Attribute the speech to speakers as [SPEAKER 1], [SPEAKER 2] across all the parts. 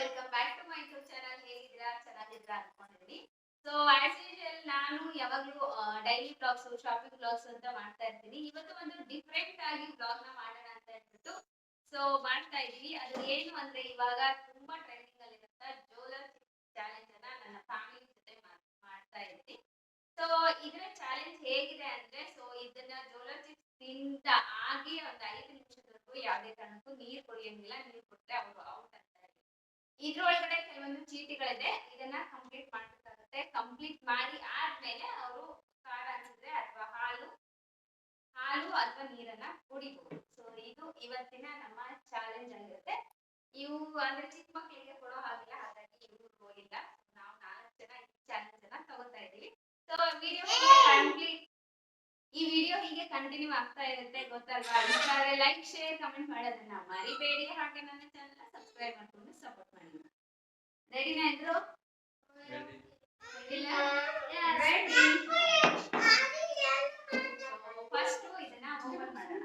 [SPEAKER 1] Welcome back to my YouTube channel. ಹೇಗಿದ್ದೀರಾ? ಚೆನ್ನಾಗಿದ್ದೀರಾ ಅನ್ಕೊಂಡಿದ್ದೀನಿ. ಸೊ ಆಸ್ ಯೂಶುವಲ್ ನಾನು ಯಾವಾಗಲೂ ಡೈಲಿ ಬ್ಲಾಗ್ಸ್, ಶಾಪಿಂಗ್ ಬ್ಲಾಗ್ಸ್ ಅಂತ ಮಾಡ್ತಾ ಇರ್ತೀನಿ. ಇವತ್ತು ಒಂದು ಡಿಫ್ರೆಂಟ್ ಆಗಿ ಬ್ಲಾಗ್ ನ ಮಾಡೋಣ ಅಂತ ಹೇಳ್ಬಿಟ್ಟು ಸೊ ಮಾಡ್ತಾ ಇದೀವಿ. ಅದು ಏನು ಅಂದ್ರೆ ಇವಾಗ ತುಂಬಾ ಟ್ರೆಂಡಿಂಗ್ ಅಲ್ಲಿ ಇರುವಂತ ಜೋಲರ್ ಚಾಲೆಂಜ್ ಅನ್ನ ನನ್ನ ಫ್ಯಾಮಿಲಿ ಜೊತೆ ಮಾಡ್ತಾ ಇದ್ದೀನಿ. ಸೊ ಇದರ ಚಾಲೆಂಜ್ ಹೇಗಿದೆ ಅಂದ್ರೆ ಸೊ ಇದನ್ನ ಜೋಲರ್ ಚಿಪ್ಸ್ ತಿಂದ ಆಗಿ ಒಂದು 5 ನಿಮಿಷದವರೆಗೂ ಯಾವುದೇ ಕಾರಣಕ್ಕೂ ನೀರು ಕುಡಿಯಂಗಿಲ್ಲ. ನೀರು ಕೊಟ್ಟರೆ ಅವರು ಔಟ್ ಅಂತ ಹೇಳಿ. ಇದ್ರೊಳಗಡೆ ಕೆಲವೊಂದು ಚೀಟಿಗಳಿದೆ. ಇದನ್ನ ಕಂಪ್ಲೀಟ್ ಮಾಡಬೇಕಾಗುತ್ತೆ. ಕಂಪ್ಲೀಟ್ ಮಾಡಿ ಆದ್ಮೇಲೆ ಅವರು ಖಾರ ಅನ್ಸಿದ್ರೆ ಅಥವಾ ಹಾಲು ಅಥವಾ ನೀರನ್ನ ಕುಡಿಬಹುದು. ಸೊ ಇದು ಇವತ್ತಿನ ನಮ್ಮ ಚಾಲೆಂಜ್ ಆಗಿರುತ್ತೆ. ಇವು ಅಂದ್ರೆ ಚಿಕ್ಕ ಮಕ್ಕಳಿಗೆ ಕೊಡೋ ಹಾಗಿಲ್ಲ, ಹಾಗಾಗಿ ಇವರು ಹೋಗಿಲ್ಲ. ನಾವು 4 ಜನ ಈ ಚಾಲೆಂಜ್ ಅನ್ನ ತಗೋತಾ ಇದೀವಿ. ಸೊ ಈ ವಿಡಿಯೋ ಹೀಗೆ ಕಂಟಿನ್ಯೂ ಆಗ್ತಾ ಇರುತ್ತೆ, ಗೊತ್ತಲ್ವಾ? ಇಷ್ಟ ಆದರೆ ಲೈಕ್, ಶೇರ್, ಕಮೆಂಟ್ ಮಾಡೋದನ್ನ ಮರಿಬೇಡಿ. ಹಾಗೆ ನನ್ನ ಚಾನೆಲ್ ಸಬ್ಸ್ಕ್ರೈಬ್ ಮಾಡ್ಕೊಂಡು ಸಪೋರ್ಟ್ ಮಾಡಿ. ರೆಡಿನಾ ಇದ್ರು? ಫಸ್ಟ್ ಇದನ್ನ ಓಪನ್ ಮಾಡೋಣ.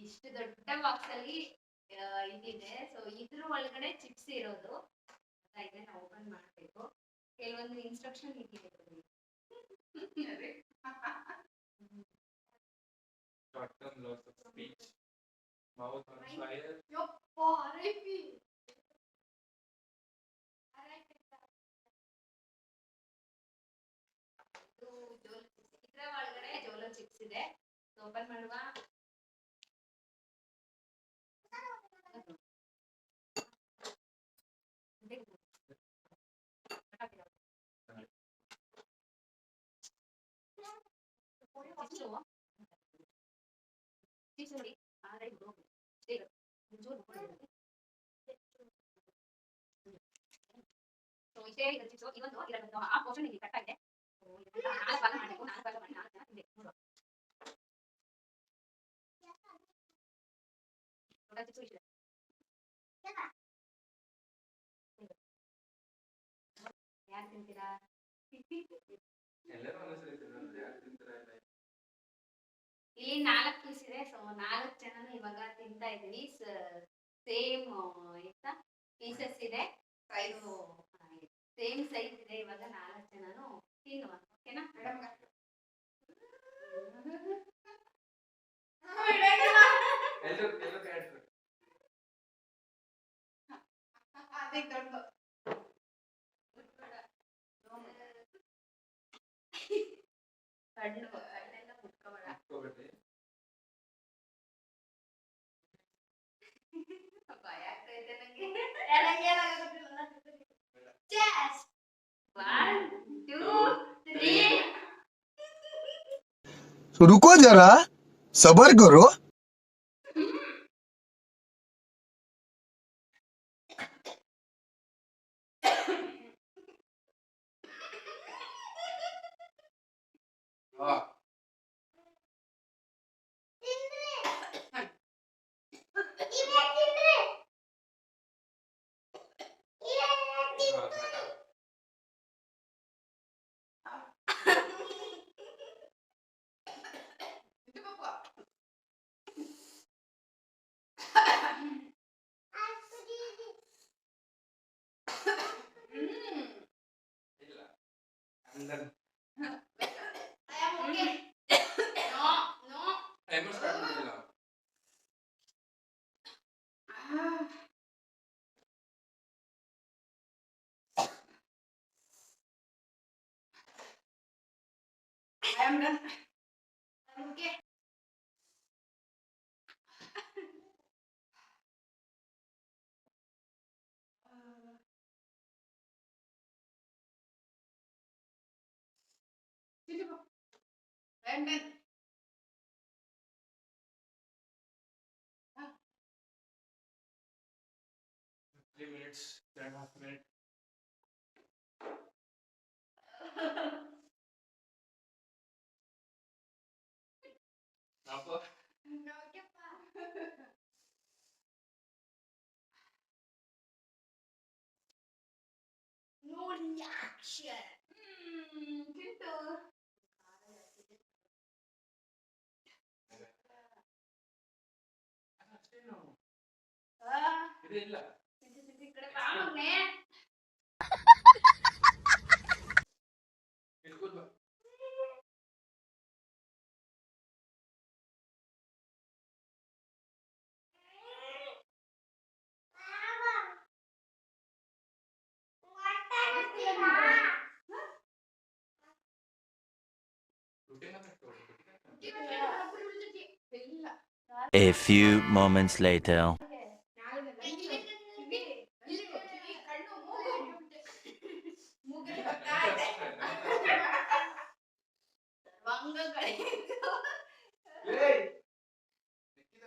[SPEAKER 1] ಇಷ್ಟು ದೊಡ್ಡ ಬಾಕ್ಸ್ ಅಲ್ಲಿ ಇದಿದೆ. ಸೊ ಇದ್ರ ಒಳಗಡೆ ಚಿಪ್ಸ್ ಇರೋದು. ಇದನ್ನ ಓಪನ್ ಮಾಡಬೇಕು. ಕೆಲವೊಂದು ಇನ್ಸ್ಟ್ರಕ್ಷನ್ ಇದೆ.
[SPEAKER 2] Short-term loss of speech, mouth on fire.
[SPEAKER 1] ಇದರ ಒಳಗಡೆ ಜೋಲೋ ಚಿಪ್ಸ್ ಇದೆ. ಓಪನ್ ಮಾಡುವ. ಇವತ್ತು ಆ ಪೋರ್ಷನ್ ಇಲ್ಲಿ ಕಟ್ ಆಗಿದೆ. 4 ಭಾಗ ಮಾಡಬೇಕು. 4 ಭಾಗ ಮಾಡಿ 4 ಜನ ತಿನ್ಬೇಕು. ಯಾರು ತಿಂತೀರಾ?
[SPEAKER 2] ಎಲ್ಲರೂ ಒಂದೇ ಸರಿ ತಿನ್ನೋದು, ಯಾರು ತಿಂತಾರೆ ಇಲ್ಲ.
[SPEAKER 1] ಇಲ್ಲಿ 4 ಪೀಸ್ ಇದೆ. ಸೊ 4 ಜನನು ಇವಾಗ ತಿಂತಾ ಇದೀವಿ. ಸೇಮ್ ಎಂತ ಪೀಸಸ್ ಇದೆ. ಸೇಮ್ ಸೈಜ್ ಇದೆ. ಇವಾಗ 4 ಜನನು ತಿನ್ನುವ. ಓಕೆನಾ ಮೇಡಮ್?
[SPEAKER 2] ಎಲ್ಲರೂ ಕ್ಯಾರೆಕ್ಟರ್
[SPEAKER 1] ಅದೇ ದೊಡ್ಡ ಕಣ್ಣೆಲ್ಲ ಮುಟ್ಕೋಬೇಡ. ಭಯ ಆಗ್ತಾ ಇದೆ ನಂಗೆ. One, two, three.
[SPEAKER 3] रुको जरा, सबर करो.
[SPEAKER 2] and then
[SPEAKER 1] I am okay. No.
[SPEAKER 2] I must start with the
[SPEAKER 1] I am done. I am okay. I am done.
[SPEAKER 2] 3 minutes, 3.5 minutes. ಅಪ್ಪ
[SPEAKER 1] ನೋಡಿ action. ಚಿಂಟು
[SPEAKER 2] ಅಷ್ಟೇನು
[SPEAKER 1] ಆ,
[SPEAKER 2] ಇದು ಇಲ್ಲ.
[SPEAKER 1] ಈ ಕಡೆ ಬಾ ಮಗ್ನೆ.
[SPEAKER 2] ಇಟ್ಕೊಳ್ ಬಾ. ದುಡ್ಡೇ ಮಾತಾಡ್ತಾ ಹೋಗು, ದುಡ್ಡೇ ಮಾತಾಡ್ತಾ.
[SPEAKER 1] ಇಲ್ಲ
[SPEAKER 4] A few moments later.
[SPEAKER 2] ಏಯ್! ಸಿಕ್ಕಿದ?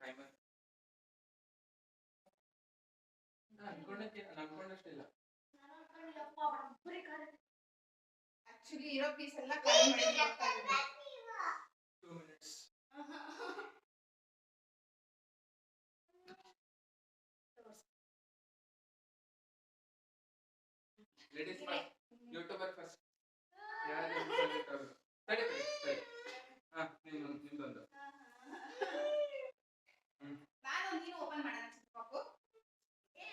[SPEAKER 2] ಟೈಮರ್. ಅನ್ಕೊಂಡಷ್ಟಿಲ್ಲ.
[SPEAKER 5] ಆಕ್ಚುಲಿ ಇರೋ ಪೀಸ್ ಎಲ್ಲ ಖಾಲಿ ಮಾಡಿ ಹೋಗ್ತಾ ಇದೆ.
[SPEAKER 2] 2 minutes. Ladies first. YouTuber first. ಯಾರು ಯೂಟ್ಯೂಬರ್? ತಡಿ. ಹಾ, ನಿಮ್ದೊಂದು.
[SPEAKER 5] ನಾನು ನೀನು ಓಪನ್ ಮಾಡೋಣ ಚಿಕ್ಕ ಪಾಪು.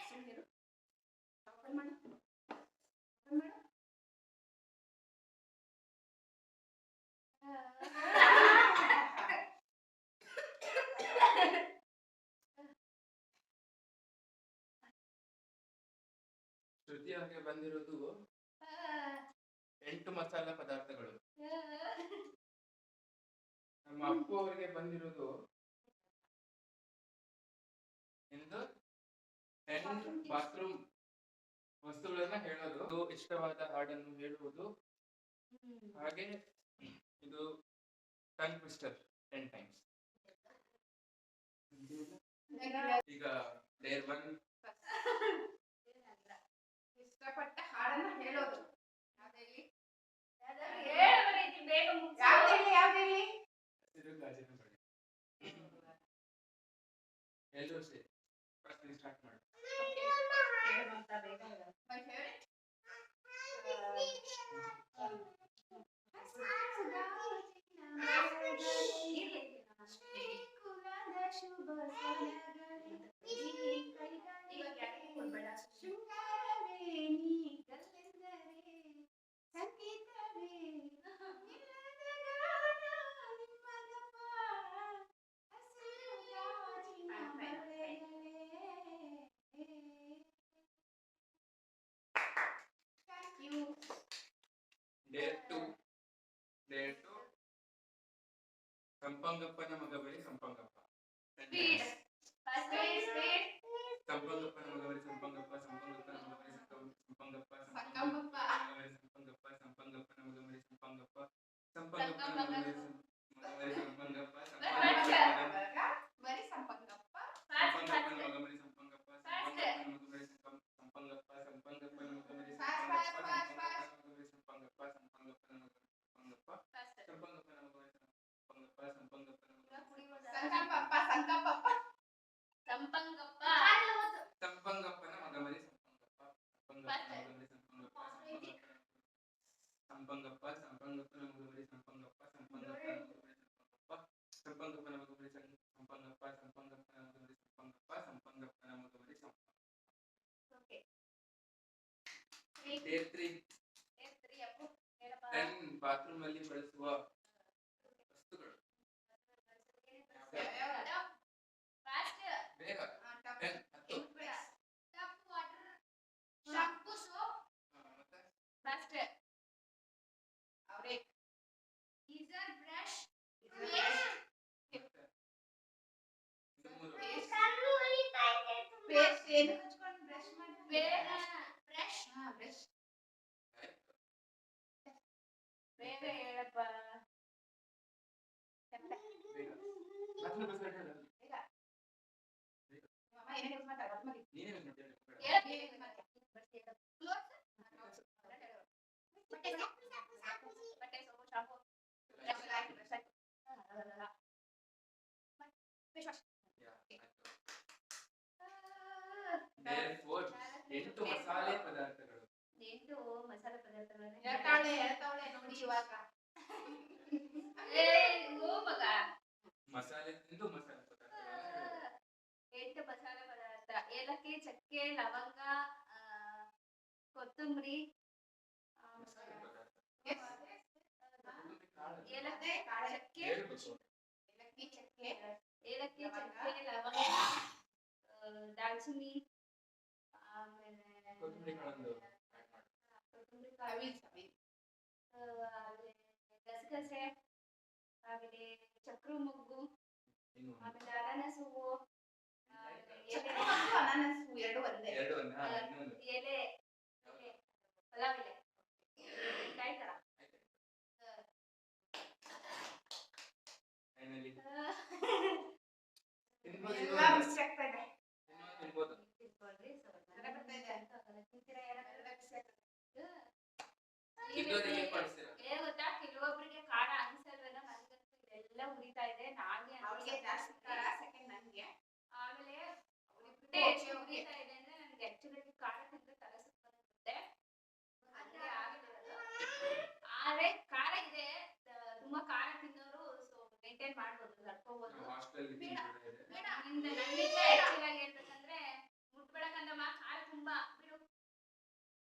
[SPEAKER 5] ಸುಮ್ಮನಿರು. ಓಪನ್ ಮಾಡು. ಓಪನ್ ಮಾಡು.
[SPEAKER 2] ಶ್ರುತಿ ಅವ್ರಿಗೆ ಬಂದಿರೋದು 8 ಮಸಾಲಾ ಪದಾರ್ಥಗಳು. ನಮ್ಮ ಅಪ್ಪು ಅವರಿಗೆ ಬಂದಿರೋದು ಎಂದು 10 ಬಾತ್ರೂಮ್ ವಸ್ತುಗಳನ್ನ ಹೇಳೋದು, ಇಷ್ಟವಾದ ಹಾಡನ್ನು ಹೇಳುವುದು, ಹಾಗೆ ಇದು ಟಂಗ್ ಟ್ವಿಸ್ಟರ್ 10 ಟೈಮ್ಸ್. ಈಗ ಡೇರ್ 1
[SPEAKER 5] ಇಷ್ಟಪಟ್ಟ ಹಾಡನ್ನ ಹೇಳೋದು. ಯಾವ್ದೇಳಿ?
[SPEAKER 1] ಹೇಳಬರೀತಿ ಬೇಗ ಮುಗ್ಸು.
[SPEAKER 5] ಯಾವ್ದೇಳಿ?
[SPEAKER 2] ಹಸಿರು ಗಾಜಿನ ಬಳಿ. ಎಲ್ಲರೂ ಸೇರಿ ಫಸ್ಟ್ ಸ್ಟಾರ್ಟ್ ಮಾಡಿ.
[SPEAKER 1] ಹೇಳುವಂತ ಬೇಗ ಹೇಳು.
[SPEAKER 5] My favorite?
[SPEAKER 1] ಇವಾಗ ಯಾರಿಗೂ ಕೊಡ್ಬೇಡ.
[SPEAKER 2] ಡೇರ್ 2 ಸಂಪಂಗಪ್ಪನ ಮಗ ಬಳಿ ಸಂಪಂಗಪ್ಪ.
[SPEAKER 1] Speed. Fast speed.
[SPEAKER 2] ಸಂಪಂಗಪ್ಪನ ಮಗ ಬಳಿ ಸಂಪಂಗಪ್ಪ, ಸಂಪಂಗಪ್ಪನ ಮಗ ಬಳಿ ಸಂಪಂಗಪ್ಪ,
[SPEAKER 5] ಸಂಗಮಪ್ಪ.
[SPEAKER 2] ಸಂಪಂಗಪ್ಪ, ಸಂಪಂಗಪ್ಪನ ಮಗ ಬಳಿ ಸಂಪಂಗಪ್ಪ, ಸಂಪಂಗಪ್ಪನ ಮಗ ಬಳಿ ಸಂಪಂಗಪ್ಪ,
[SPEAKER 5] ಬರೀ ಸಂಪಂಗಪ್ಪ.
[SPEAKER 1] Fast
[SPEAKER 2] ಸಂಪಂಗಪ್ಪನ
[SPEAKER 1] fast.
[SPEAKER 2] ಮಗ ಬಳಿ ಸಂಪಂಗಪ್ಪ, ಸಂಪಂಗಪ್ಪನ ಮಗ ಬಳಿ ಸಂಪಂಗಪ್ಪ, ಸಂಪಂಗಪ್ಪನ ಮಗ ಬಳಿ
[SPEAKER 5] Fast, fast, fast, fast.
[SPEAKER 2] Sampangappa, ಸಂಪಂಗಪ್ಪನ ಮಗ ಬಳಿ ಸಂಪಂಗಪ್ಪ,
[SPEAKER 1] Fast.
[SPEAKER 2] ಸಂಪಂಗಪ್ಪನ ಮಗ ಬಳಿ ಸಂಪಂಗಪ್ಪ, ಸಂಪಂಗಪ್ಪನ ಮಗ ಬಳಿ
[SPEAKER 5] ಸಂಗಮಪ್ಪ, ಸಂಗಮಪ್ಪ.
[SPEAKER 1] ಸಂಪಂಗಪ್ಪ.
[SPEAKER 2] ಸಂಪಂಗಪ್ಪನ ಮಗ ಬಳಿ ಸಂಪಂಗಪ್ಪ, ಸಂಪಂಗಪ್ಪನ ಮಗ ಬಳಿ ಸಂಪಂಗಪ್ಪ, ಸಂಪಂಗಪ್ಪ, ಸಂಪಂಗಪ್ಪನ ಮಗ ಬಳಿ ಸಂಪಂಗಪ್ಪ, ಸಂಪಂಗಪ್ಪನ ಮಗ ಬಳಿ ಸಂಪಂಗಪ್ಪ, ಸಂಪಂಗಪ್ಪನ ಮಗ ಬಳಿ ಸಂಪಂಗಪ್ಪ, ಸಂಪಂಗಪ್ಪನ ಮಗ ಬಳಿ ಸಂಪಂಗಪ್ಪ, ಸಂಪಂಗಪ್ಪನ ಮಗ ಬಳಿ ಸಂಪಂಗಪ್ಪ.
[SPEAKER 1] Okay.
[SPEAKER 2] ಡೇರ್ 3
[SPEAKER 1] 3 ಅಪ್ಪು ಹೇಳಪ್ಪ.
[SPEAKER 2] 10 ಬಾತ್ರೂಮ್ ಅಲ್ಲಿ ಬಳಸುವ ವಸ್ತುಗಳು.
[SPEAKER 5] ಯಾವ್ಯಾವ್ದು?
[SPEAKER 1] Fast.
[SPEAKER 2] ಬೇಗ
[SPEAKER 5] ಟಪ್
[SPEAKER 2] 10 10.
[SPEAKER 1] Tap water. Shampoo soap.
[SPEAKER 2] ಮತ್ತೆ
[SPEAKER 1] Fast.
[SPEAKER 5] ಅವ್ರೆ
[SPEAKER 1] Scissor brush.
[SPEAKER 5] ಪೇಸ್ಟ್ ಏನು ಹಚ್ಕೊಂಡು ಬ್ರಷ್ ಮಾಡಿ
[SPEAKER 1] ಬೇಗ brush.
[SPEAKER 5] ಬ್ರಷ್
[SPEAKER 1] ಬೇಗ ಹೇಳಪ್ಪ.
[SPEAKER 2] ಬೇಗ. ಹತ್ತು ಬಿಸ್ಕೆಟ್ ಹೇಳು.
[SPEAKER 5] ಬೇಗ
[SPEAKER 1] ಬಟ್ಟೆ ಸೋಪು ಶಾಂಪು
[SPEAKER 2] Therefore, 8 ಮಸಾಲೆ ಪದಾರ್ಥಗಳು.
[SPEAKER 1] 8 ಮಸಾಲೆ ಪದಾರ್ಥಗಳನ್ನ
[SPEAKER 5] ಹೇಳ್ತಾವಳೆ ನೋಡಿ ಇವಾಗ.
[SPEAKER 1] ಓ ಮಗ
[SPEAKER 2] ಮಸಾಲೆ ತಿಂದು ಮಸಾಲೆ ಪದಾರ್ಥಗಳನ್ನ ಹೇಳು.
[SPEAKER 1] 8 ಮಸಾಲೆ ಪದಾರ್ಥ: ಏಲಕ್ಕಿ, ಚಕ್ಕೆ, ಲವಂಗ, ಕೊತ್ತಂಬರಿ,
[SPEAKER 2] ಮಸಾಲೆ ಪದಾರ್ಥ.
[SPEAKER 1] ಏಲಕ್ಕಿ,
[SPEAKER 5] ಕಾಳು.
[SPEAKER 1] ಚಕ್ಕೆ,
[SPEAKER 2] ಹೇಳ್ಬೇಕು.
[SPEAKER 1] ಏಲಕ್ಕಿ, ಚಕ್ಕೆ, ಲವಂಗ, ದಾಲ್ಚಿನ್ನಿ, ಆಮೇಲೆ
[SPEAKER 2] ಕೊತ್ತಂಬರಿ ಕಾಳೊಂದು add ಮಾಡು.
[SPEAKER 1] ಕೊತ್ತಂಬರಿ ಕಾಳು, ಆಮೇಲೆ ಗಸಗಸೆ, ಆಮೇಲೆ ಚಕ್ರ ಮೊಗ್ಗು,
[SPEAKER 2] ಇನ್ನು
[SPEAKER 1] ಆಮೇಲೆ ಅನಾನಸ್ ಹೂವು, ಆಮೇಲೆ ಎಲೆ,
[SPEAKER 5] ಎರಡು ಒಂದೇ.
[SPEAKER 2] ಎರಡು ಒಂದು. ಹಾ, ಇನ್ನೊಂದು.
[SPEAKER 1] ಎಲೆ, ಪಲಾವ್ ಎಲೆ, ಕಾಯಿ ತರ.
[SPEAKER 2] Finally. ತಿನ್ಬೋದು,
[SPEAKER 5] ಎಲ್ಲ
[SPEAKER 2] ಇನ್ನೊಂದು.
[SPEAKER 5] ಮಿಕ್ಸ್ ಆಗ್ತಾ ಇದೆ.
[SPEAKER 2] ಇನ್ನೊಂದು ತಿನ್ಬೋದು.
[SPEAKER 1] ತಿಳ್ಕೊಳ್ರಿ.
[SPEAKER 5] ನನಗೆ ಬರ್ತಾ ಇದೆ.
[SPEAKER 1] ತಿಂತೀರಾ ಯಾರಾದ್ರೂ?
[SPEAKER 5] ಎಲ್ಲ ಮಿಕ್ಸ್ ಆಗ್ತಾ ಇದೆ.
[SPEAKER 2] ತಿನ್ನೋದಕ್ಕೆ ಏನ್ ಮಾಡ್ತೀರಾ?
[SPEAKER 1] ಏನ್ ಗೊತ್ತಾ, ಕೆಲವೊಬ್ರಿಗೆ ಖಾರ ಅನ್ಸಲ್ವೇನೋ, ನನಗಂತೂ ಇದೆಲ್ಲ ಉರಿತಾ ಇದೆ. ನಾನೇ
[SPEAKER 5] ಅವ್ಳಿಗೆ ಜಾಸ್ತಿ ಖಾರ, second ನಂಗೆ.
[SPEAKER 1] ಆಮೇಲೆ
[SPEAKER 5] ಅವ್ಳಿಬ್ರಿಗೂ
[SPEAKER 1] ಎಷ್ಟು
[SPEAKER 5] okay, okay.
[SPEAKER 1] ಉರಿತಾ ಇದೆ ಅಂದ್ರೆ ನನಗೆ ಆಕ್ಚುಲಿ ಖಾರ ತಿಂದ್ರೆ ತಲೆ ಸುತ್ತ ಬರುತ್ತೆ. ಹಂಗೆ ಆಗಿರೋದು. ಆದ್ರೆ ಖಾರ ಇದೆ, ತುಂಬಾ ಖಾರ ತಿನ್ನೋರು ಸೊ ಮೇಂಟೈನ್ ಮಾಡ್ಬೋದು, ತಡ್ಕೋಬಹುದು.
[SPEAKER 2] ನಾವು hostel ಅಲ್ಲಿ
[SPEAKER 5] ಬೇಡ.
[SPEAKER 2] ತಿಂದಿರೋದು ಇದೆ.
[SPEAKER 5] ಬೇಡ.
[SPEAKER 1] ನನ್ನಿಂದ ಆಕ್ಚುಲ್ ಆಗಿ ಹೇಳ್ಬೇಕಂದ್ರೆ ಮುಟ್ಬೇಡಕ್ಕಂದಮ್ಮ ಖಾರ ತುಂಬಾ ಬಿಡು.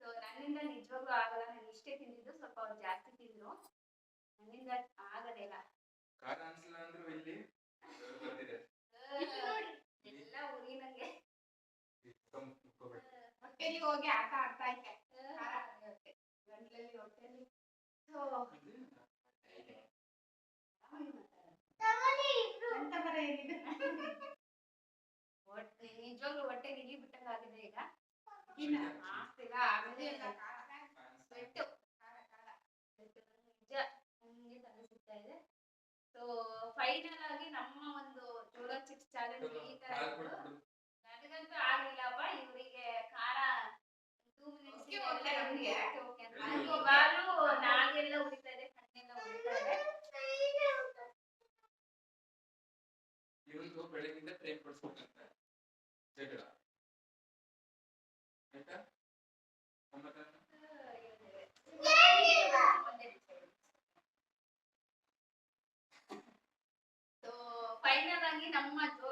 [SPEAKER 1] ಸೊ ನನ್ನಿಂದ ನಿಜವಾಗ್ಲೂ ಆಗಲ್ಲ. ನಾನು ಇಷ್ಟೇ ತಿಂದಿದ್ದು, ಸ್ವಲ್ಪ ಅವ್ರು ಜಾಸ್ತಿ ತಿಂದ್ರು. ನನ್ನಿಂದ ಆಗದಿಲ್ಲ.
[SPEAKER 2] ಖಾರ ಅನ್ಸಲ್ಲ ಅಂದ್ರು ಇಲ್ಲಿ ಬರ್ತಿದೆ.
[SPEAKER 1] ಎಲ್ಲ ಉರಿ ನಂಗೆ.
[SPEAKER 2] ಮುಕ್ಕೋಬೇಡ.
[SPEAKER 5] ಹೊಟ್ಟೆಲಿ ಹೋಗಿ ಆಟ ಆಡ್ತಾ ಐತೆ. ಖಾರ ಆಗುತ್ತೆ. ಗಂಟ್ಲಲ್ಲಿ, ಹೊಟ್ಟೆಲಿ. So, ಎಂತ ಬರ ಏನಿದೆ?
[SPEAKER 1] ನಿಜವಾಗ್ಲೂ ಹೊಟ್ಟೆ ನಿಗಿ ಬಿಟ್ಟಂಗ ಆಗಿದೆ ಈಗ.
[SPEAKER 5] ಇನ್ನ ಆಗ್ತಿಲ್ಲ, ಆಮೇಲೆ ಎಲ್ಲ ಖಾರ.
[SPEAKER 1] ಸ್ವೆಟ್ಟು
[SPEAKER 5] ಖಾರ, ಖಾರ.
[SPEAKER 1] ನಿಜ ಹಂಗೆ ತಲೆ ಸುತ್ತಾ ಇದೆ. ಸೊ ಫೈನಲ್ ಆಗಿ ನಮ್ಮ ಒಂದು ಜೋಳ ಚಿಪ್ಸ್ ಚಾಲೆಂಜ್ ಈ ತರ
[SPEAKER 2] ಹಾಲು
[SPEAKER 1] ಇತ್ತು.
[SPEAKER 2] ಕೊಡು.
[SPEAKER 1] ನನಗಂತೂ ಆಗ್ಲಿಲ್ಲಪ್ಪ. ಇವರಿಗೆ ಖಾರ 2 minutes
[SPEAKER 5] Okay, okay, ನಮ್ಗೆ.
[SPEAKER 1] ಇವಾಗ್ಲೂ ನಾಗೆಲ್ಲ ಉರಿತಾ ಇದೆ, ಕಣ್ಣೆಲ್ಲ ಉರಿತಾ ಇದೆ.
[SPEAKER 2] ಇವತ್ತು ಬೆಳಗಿಂದ ಟ್ರೈನ್ ಕೊಡ್ಸ್ಬೇಕಂತ ಜಗಳ ಆಯ್ತಾ?
[SPEAKER 1] ಸೊ ಫೈನಲ್ ಆಗಿ ನಮ್ಮ ಜೋಳ